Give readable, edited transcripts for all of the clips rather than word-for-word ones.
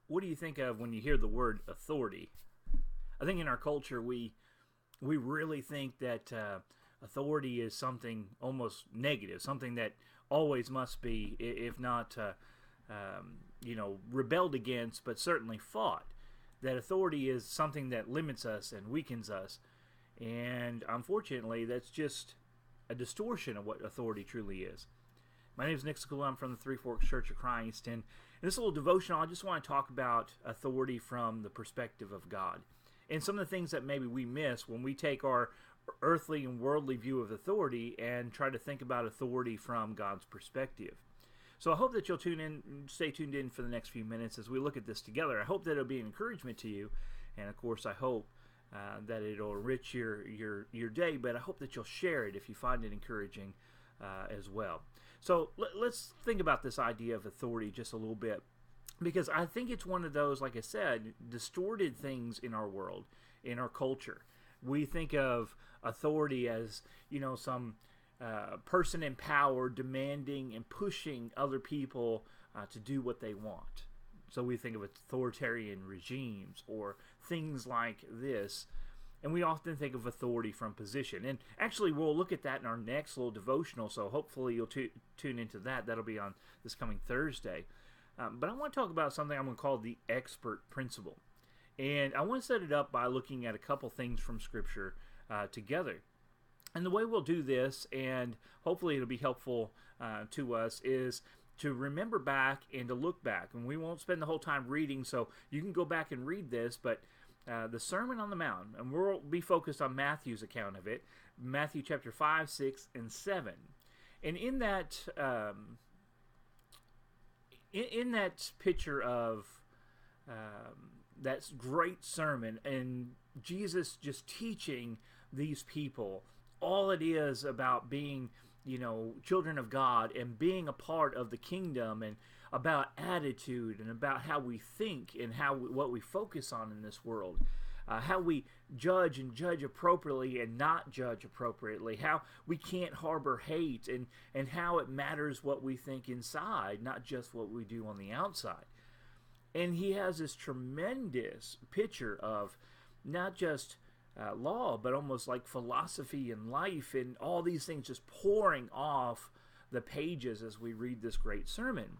what do you think of when you hear the word authority? I think in our culture we really think that authority is something almost negative, something that always must be, if not, rebelled against, but certainly fought. That authority is something that limits us and weakens us, and unfortunately, that's just a distortion of what authority truly is. My name is Nick School. I'm from the Three Forks Church of Christ, and in this little devotional, I just want to talk about authority from the perspective of God, and some of the things that maybe we miss when we take our earthly and worldly view of authority and try to think about authority from God's perspective. So I hope that you'll stay tuned in for the next few minutes as we look at this together. I hope that it'll be an encouragement to you, and of course I hope that it'll enrich your day, but I hope that you'll share it if you find it encouraging as well. So let's think about this idea of authority just a little bit, because I think it's one of those, like I said, distorted things in our world, in our culture. We think of authority as, some person in power demanding and pushing other people to do what they want. So we think of authoritarian regimes or things like this. And we often think of authority from position. And actually, we'll look at that in our next little devotional, so hopefully you'll tune into that. That'll be on this coming Thursday. But I want to talk about something I'm going to call the expert principle. And I want to set it up by looking at a couple things from Scripture together. And the way we'll do this, and hopefully it'll be helpful to us, is to remember back and to look back. And we won't spend the whole time reading, so you can go back and read this, but the Sermon on the Mount, and we'll be focused on Matthew's account of it, Matthew chapter 5, 6, and 7. And in that picture of that great sermon, and Jesus just teaching these people all it is about being, children of God and being a part of the kingdom, and about attitude and about how we think and what we focus on in this world, how we judge appropriately and not judge appropriately, how we can't harbor hate, and how it matters what we think inside, not just what we do on the outside. And he has this tremendous picture of not just law, but almost like philosophy and life, and all these things just pouring off the pages as we read this great sermon.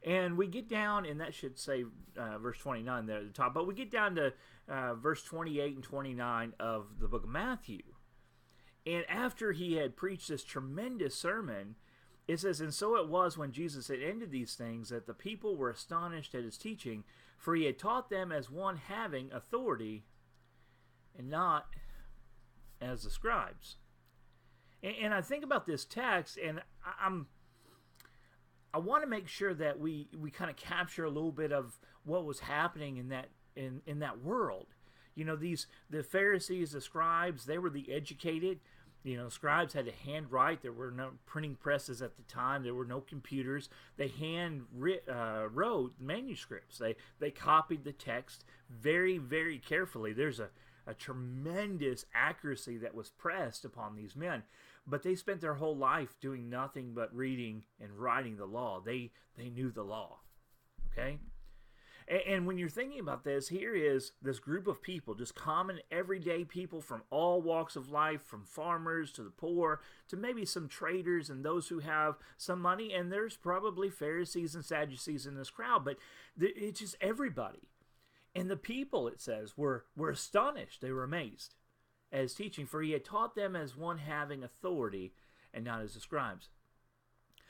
And we get down, and that should say verse 29 there at the top, but we get down to verse 28 and 29 of the book of Matthew. And after he had preached this tremendous sermon, it says, "And so it was when Jesus had ended these things that the people were astonished at his teaching, for he had taught them as one having authority, and not as the scribes." And I think about this text, and I want to make sure that we kind of capture a little bit of what was happening in that world. The Pharisees, the scribes, they were the educated. Scribes had to handwrite. There were no printing presses at the time. There were no computers. They wrote manuscripts. They copied the text very, very carefully. There's a tremendous accuracy that was pressed upon these men. But they spent their whole life doing nothing but reading and writing the law. They knew the law. Okay? And when you're thinking about this, here is this group of people, just common everyday people from all walks of life, from farmers to the poor, to maybe some traders and those who have some money. And there's probably Pharisees and Sadducees in this crowd, but it's just everybody. And the people, it says, were astonished. They were amazed at his teaching, for he had taught them as one having authority and not as the scribes.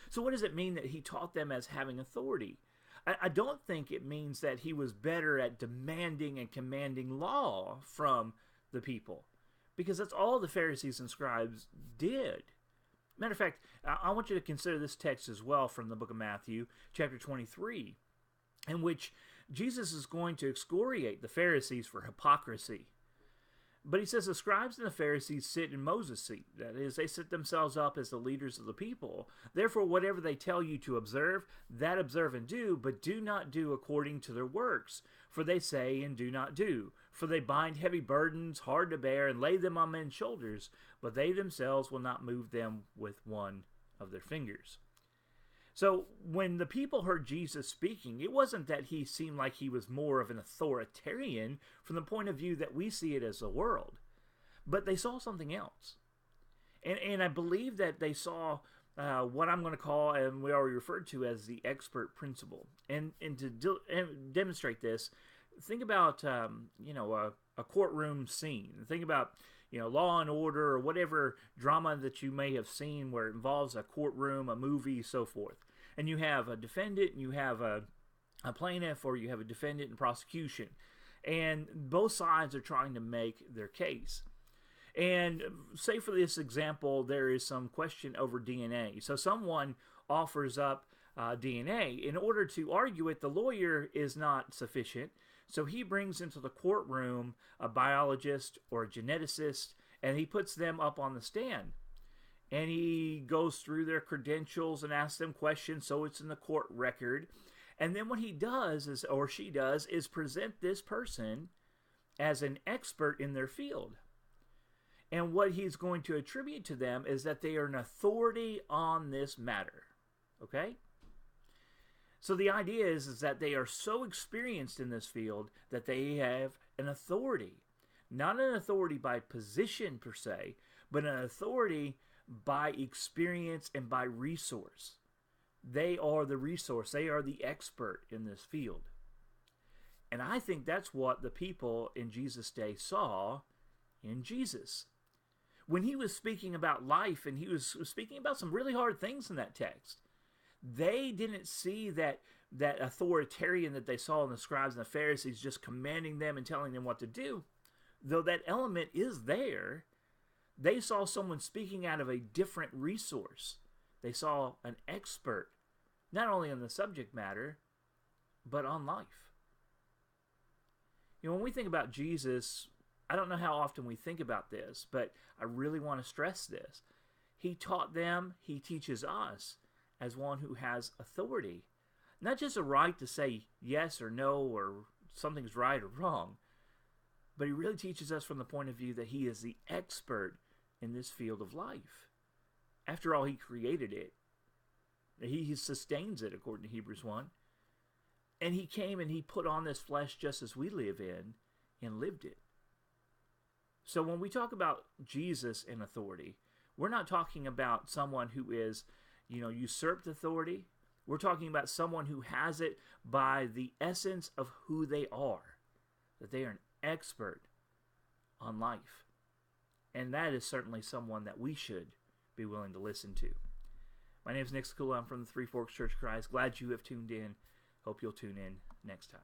So what does it mean that he taught them as having authority? I don't think it means that he was better at demanding and commanding law from the people, because that's all the Pharisees and scribes did. Matter of fact, I want you to consider this text as well from the book of Matthew, chapter 23, in which Jesus is going to excoriate the Pharisees for hypocrisy. But he says the scribes and the Pharisees sit in Moses' seat. That is, they set themselves up as the leaders of the people. Therefore, whatever they tell you to observe, that observe and do, but do not do according to their works. For they say and do not do. For they bind heavy burdens, hard to bear, and lay them on men's shoulders, but they themselves will not move them with one of their fingers. So when the people heard Jesus speaking, it wasn't that he seemed like he was more of an authoritarian from the point of view that we see it as a world, but they saw something else. And I believe that they saw what I'm going to call, and we already referred to as the expert principle. And and demonstrate this, think about a courtroom scene. Think about Law and Order or whatever drama that you may have seen where it involves a courtroom, a movie, so forth. And you have a defendant, and you have a plaintiff, or you have a defendant and prosecution, and both sides are trying to make their case. And say for this example, there is some question over DNA. So someone offers up DNA. In order to argue it, the lawyer is not sufficient. So he brings into the courtroom a biologist or a geneticist, and he puts them up on the stand. And he goes through their credentials and asks them questions so it's in the court record. And then what he does, or she does, is present this person as an expert in their field. And what he's going to attribute to them is that they are an authority on this matter. Okay? So the idea is that they are so experienced in this field that they have an authority. Not an authority by position per se, but an authority by experience and by resource. They are the resource. They are the expert in this field. And I think that's what the people in Jesus' day saw in Jesus. When he was speaking about life, and he was speaking about some really hard things in that text, they didn't see that authoritarian that they saw in the scribes and the Pharisees just commanding them and telling them what to do. Though that element is there, they saw someone speaking out of a different resource. They saw an expert, not only on the subject matter, but on life. When we think about Jesus, I don't know how often we think about this, but I really want to stress this. He taught them, he teaches us as one who has authority. Not just a right to say yes or no or something's right or wrong, but he really teaches us from the point of view that he is the expert in this field of life. After all, he created it. He sustains it, according to Hebrews 1. And he came and he put on this flesh just as we live in and lived it. So when we talk about Jesus and authority, we're not talking about someone who is, usurped authority. We're talking about someone who has it by the essence of who they are, that they are an expert on life. And that is certainly someone that we should be willing to listen to. My name is Nick Skula. I'm from the Three Forks Church of Christ. Glad you have tuned in. Hope you'll tune in next time.